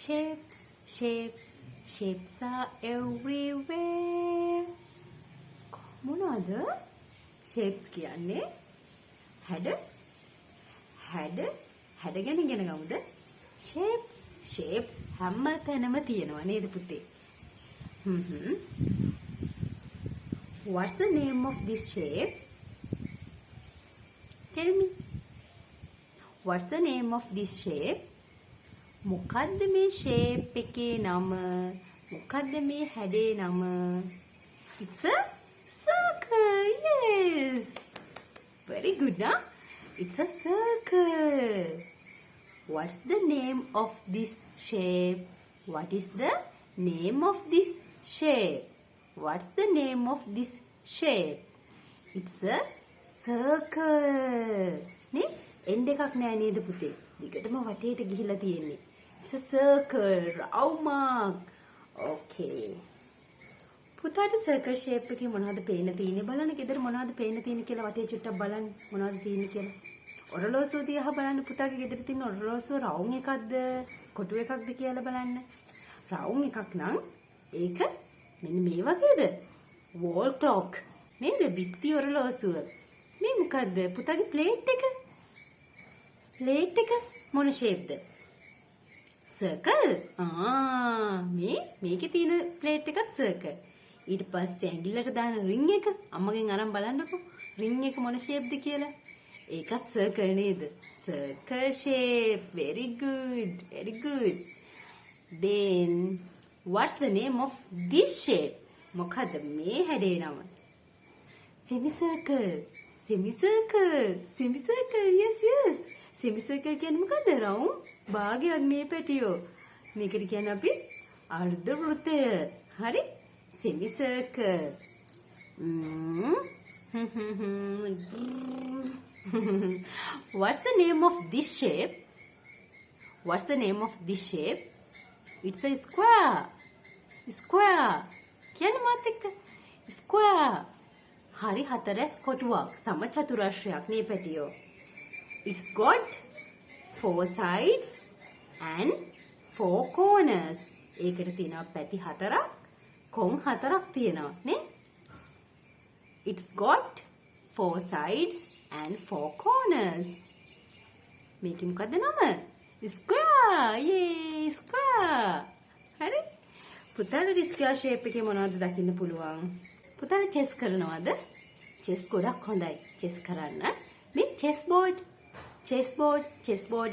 Shapes, shapes, shapes are everywhere. මොනවද? Shapes කියන්නේ හැඩ ගැන ඉගෙන ගමුද? Shapes හැම තැනම තියෙනවා නේද පුතේ? What's the name of this shape? Tell me. What's the name of this shape? මොකද්ද මේ shape එකේ නම? මොකද්ද මේ හැඩේ නම? It's a circle. Yes. Very good, huh? It's a circle. What's the name of this shape? What is the name of this shape? What's the name of this shape? It's a circle. නේ end එකක් නෑ නේද පුතේ? දිගටම වටේට ගිහිලා තියෙන්නේ. It's a circle. round mark. Okay. පුතාට circle shape එකේ මොනවද පේන්න තියෙන්නේ? බලන්න ගෙදර මොනවද පේන්න තියෙන්නේ කියලා වටේ චුට්ටක් බලන්න මොනවද තියෙන්නේ කියලා. ඔරලෝසුව දිහා බලන්න පුතාගේ ගෙදර තියෙන ඔරලෝසුව round එකක්ද කොටු එකක්ද කියලා බලන්න. round එකක් නම් ඒක මෙන්න මේ වගේද? wall clock. නේද? බිත්ති ඔරලෝසුව. මේ මොකද්ද? පුතාගේ plate එක. plate එක මොන shape ද? circle. මේකේ තියෙන plate එකත් circle. ඊට පස්සේ ඇඟිල්ලට දාන ring එක අම්මගෙන් අරන් බලන්නකෝ. ring එක මොන shape ද කියලා. ඒකත් circle නේද? circle shape. Very good. Very good. Then what's the name of this shape? මොකද්ද මේ හැඩේ නම? semicircle. semicircle. semicircle. Yes. semicircle කියන්නේ මොකද්ද? round භාගයක් මේ පැටියෝ. මේකට කියන්නේ අපි අර්ධ වෘත්තය. හරි? semicircle. What's the name of this shape? What's the name of this shape? It's a square. Square. කියන්නේ මාත් එක්ක. square. හරි හතරස් කොටුවක්. සමචතුරස්‍රයක් නේ පැටියෝ. It's got 4 sides and 4 corners. ඒකට තියෙනවා පැති හතරක්, කොන් හතරක් තියෙනවා නේ? It's got 4 sides and 4 corners. මේකේ මොකද්ද නම? Square. Yay, square. හරි? පුතාලට square shape එකේ මොනවද දකින්න පුළුවන්? පුතාලා chess කරනවද? chess ගොඩක් හොඳයි. chess කරන්න. මේ chessboard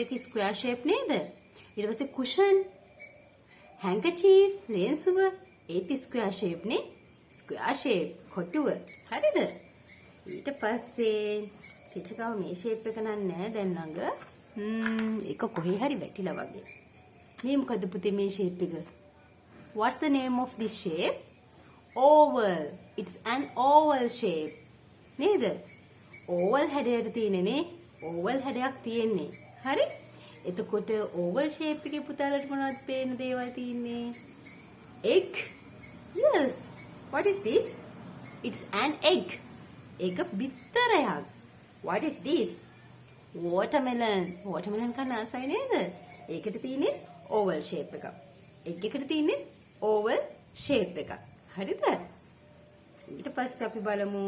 එකේ square shape නේද? ඊට පස්සේ cushion, handkerchief, ලේන්සුව ඒත් square shape නේ. square shape කොටුව. හරිද? ඊට පස්සේ කිචකව මේ shape එක නෑ දැන් ළඟ. ඒක කොහේ හරි වැටිලා වගේ. මේ මොකද පුතේ මේ shape එක? What's the name of this shape? Oval. It's an oval shape. නේද? oval හැඩයට තියෙන්නේ නේ. oval හැඩයක් තියෙන්නේ. හරි? එතකොට oval shape එකේ පුතාලට මොනවද පේන දේවල් තියෙන්නේ? egg. Yes. What is this? It's an egg. ඒක බිත්තරයක්. What is this? Watermelon. watermelon කන්න ආසයි නේද? ඒකට තියෙන්නේ oval shape එකක්. egg එකට තියෙන්නේ oval shape එකක්. හරිද? ඊට පස්සේ අපි බලමු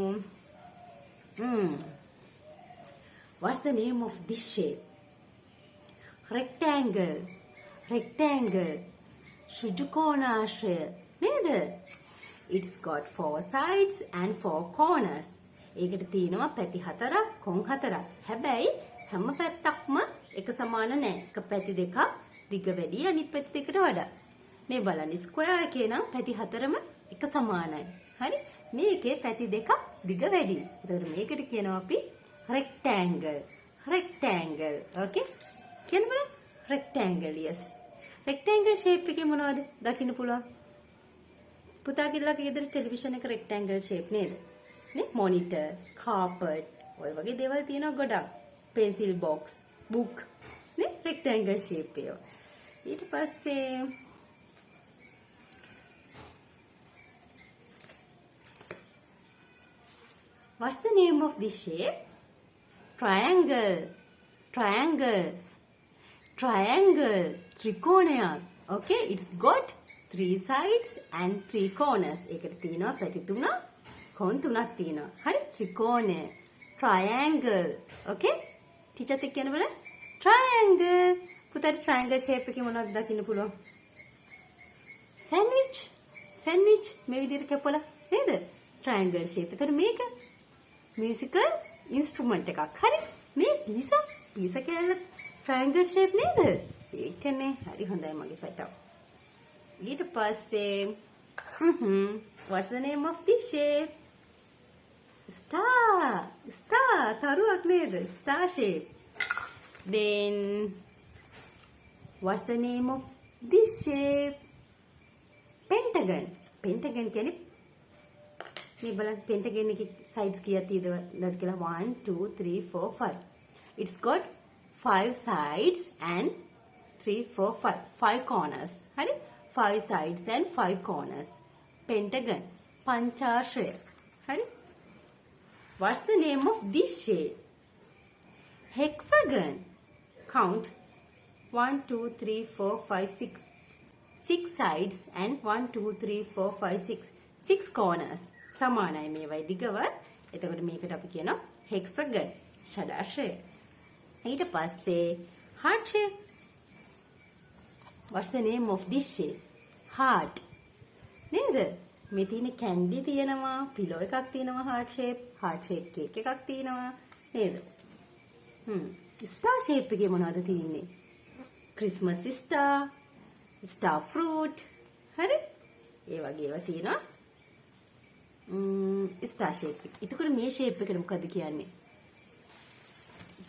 What's the name of this shape? Rectangle. ශුජුකෝණාශ්‍රය නේද? It's got 4 sides and 4 corners. ඒකට තියෙනවා පැති හතරක්, කොන් හතරක්. හැබැයි හැම පැත්තක්ම එක සමාන නෑ. එක පැති දෙකක් දිග වැඩි අනිත් පැති දෙකට වඩා. මේ බලන්න ස්ක්වයර් එකේ නම් පැති හතරම එක සමානයි. හරි? මේකේ පැති දෙකක් දිග වැඩි. ඒතකොට මේකට කියනවා අපි rectangle. Okay? කියන්න බලන්න. rectangle. Yes. rectangle shape එකේ මොනවද දකින්න පුළුවන්? පුතාගෙල්ලගේ ගෙදර ටෙලිවිෂන් එක rectangle shape නේද? නේ? monitor, carpet ඔය වගේ දේවල් තියෙනවා ගොඩක්. pencil box, book නේ? rectangle shape එක. ඊට පස්සේ What's the name of this shape? Triangle. ත්‍රිකෝණයක්. Okay, it's got 3 sides and 3 corners. ඒකට තියෙනවා පැති තුන, කොන් තුනක් තියෙනවා. හරි? ත්‍රිකෝණය, triangle. Okay? ටීචර්ත් එක්ක කියන්න බලන්න. triangle. පුතාට triangle shape එකේ මොනවද දකින්න පුළුවන්? sandwich. sandwich මේ විදිහට කැපලා නේද? triangle shape. එතකොට මේක musical instrument එකක්. හරි? මේ පීසා කියලා triangle shape නේද? ඒකනේ. හරි හොඳයි මගේ පැටව. ඊට පස්සේ what's the name of this shape? Star තරුවක් නේද? Star shape. Then what's the name of this shape? Pentagon. Pentagon කියන්නේ මේ බලන්න pentagon එකේ sides කීයක් තියෙනවද කියලා 1 2 3 4 5. It's got 5 sides and 3 4 5 corners. හරි? 5 sides and 5 corners. Pentagon. Panchashray. Hurry. What's the name of this shape? Hexagon. Count 1 2 3 4 5 6. 6 sides and 1 2 3 4 5 6. 6 corners. සමානයි මේවයි දිගව. එතකොට මේකට අපි කියනවා hexagon. ෂඩාශ්‍රය. ඊට පස්සේ heart shape. What's the name of this shape? Heart. නේද? මේ තියෙන කැන්ඩි තියෙනවා, පිලෝ එකක් තියෙනවා heart shape cake එකක් තියෙනවා නේද? star shape එකේ මොනවද තියෙන්නේ? Christmas star fruit. හරි? ඒ වගේ ඒවා තියෙනවා. star shape එක. ඒකෝර මේ shape එකට මොකද කියන්නේ?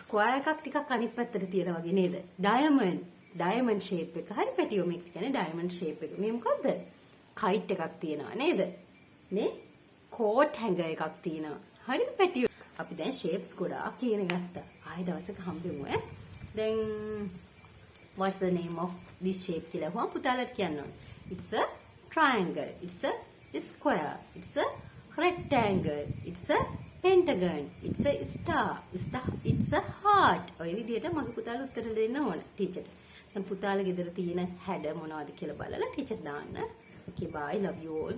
square එකක් ටිකක් අනිත් පැත්තට තියෙනවා වගේ නේද? diamond shape එක. හරි පැටියෝ මේක කියන්නේ diamond shape එක. මේ මොකද්ද? kite එකක් තියෙනවා නේද? මේ coat hanger එකක් තියෙනවා. හරිද පැටියෝ? අපි දැන් shapes ගොඩාක් ඉගෙන ගත්තා. ආයෙ දවසක හම්බෙමු ඈ. දැන් what's the name of this shape කියලා හුවා පුතාලට කියන්න ඕනේ. It's a triangle. It's a square. It's a rectangle. It's a pentagon. It's a star. It's a heart. ඔය විදිහට මගේ පුතාලා උත්තර දෙන්න ඕන ටීචර්ට. දැන් පුතාලා ගෙදර තියෙන හැඩ මොනවද කියලා බලලා ටීචර් දාන්න. Okay, bye. Love you all.